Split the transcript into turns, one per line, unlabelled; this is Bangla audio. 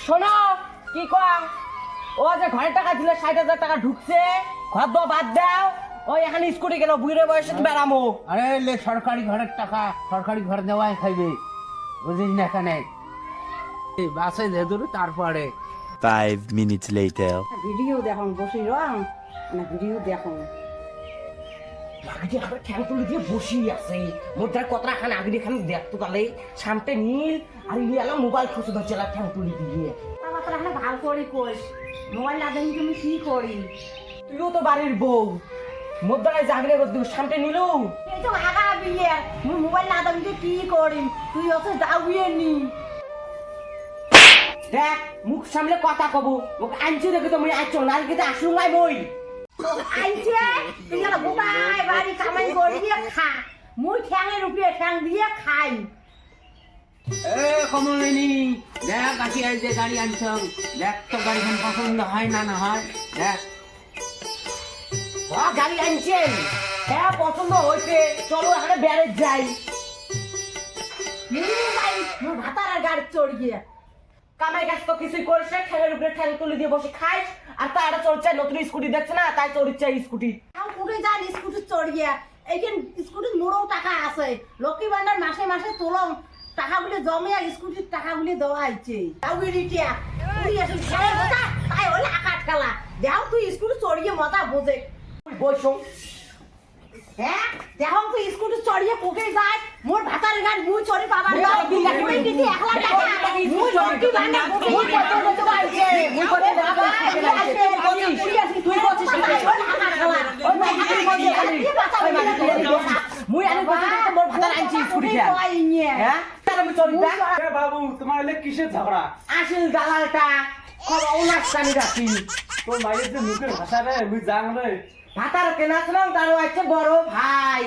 শোনো কি কম ও যে ঘরের টাকা দিলে ৬০,০০০ টাকা ঢুকছে ঘর দো বাদ দাও ওই এখানে স্কুটি গেল বুড়ে বয়সে বেড়ামো।
আরে লে সরকারি ঘরের টাকা সরকারি ঘর দেওয়াই খাইবে বুঝিস না এখানে বাসে যেদুর তারপরে
5 minutes later.
ভিডিও দেখুন বসি রং না ভিডিও দেখুন
আগেটি আবার ঠ্যাং তুলে দিয়ে বসেই আছে মোটার কতটা খান আগেটি খান দেখতো তাহলে সামনে নীল আর ইয়ে মোবাইল খুঁজে ধরছে ঠ্যাং তুলে দিয়ে।
আমার তো এখানে ভালো করে কোষ মোবাইল না দেখি তুমি কি করি
তুইও তো বাড়ির বউ মোদ্দায় জাগরে করতে সামনে নিলু
এই তো আগা বিয়ে মুই মোবাইল না দেখি তুই কি করি তুই ওকে যাবিয়ে নি
দেখ মুখ সামলে কথা কব ওকে আনছি দেখে তো মুই আইছো না কিন্তু আসলু নাই বই
আইছে তুই না গোটাই বাড়ি কামাই করিয়ে খা মুই ঠ্যাঙের উপরে ঠ্যাং দিয়ে খাই
এ কমলিনী দেখ আসি আজ যে গাড়ি আনছ দেখ তো গাড়িখান পছন্দ হয় না না হয় দেখ
গাড়ি আনছেন হ্যাঁ পছন্দ হয়েছে চলো এখানে বেড়ে যাই
মুই ভাতার গাড়ি চড় গিয়ে
কামাই কাজ তো কিছুই করিস না ঠ্যাঙের উপরে ঠ্যাং তুলে দিয়ে বসে খাইস আর তা একটা চলছে নতুন স্কুটি দেখছে না তাই চড়ছে স্কুটি
আমি কুটে যান স্কুটি চড় গিয়া এইখান স্কুটির মোড়ও টাকা আছে লক্ষ্মী ভান্ডার মাসে মাসে তোলং টাকাগুলি জমে আর স্কুটির টাকাগুলি দেওয়া হয়েছে তুই আসলে খেলে বোঝা তাই হলে আকাট খেলা দেখ তুই স্কুটি চড়িয়ে মজা বোঝে
বসো
হ্যাঁ দেখো তুই স্কুটি চড়িয়ে কোকে যায় মোর ভাতার গাড়ি মুই চড়ি পাবা মুই দিতে 1 লাখ টাকা মুই লক্ষ্মী ভান্ডার মুই কত কত পাইছে মুই কত টাকা তুই করছিস
ওই মাটি করে খালি ওই মাটি করে মুই আনি কত মোর ভাতার আনছি স্কুটি হ্যাঁ তাহলে আমি চড়ি দেখ
বাবু তোমার এলে কিসের ঝগড়া?
আসল দালালটা কবে উনাস্তানি রাখি
তোর মায়ের যে মুখের ভাষা রে মুই জান রে
ভাতার কেনা ছিলাম তারও আছে বড় ভাই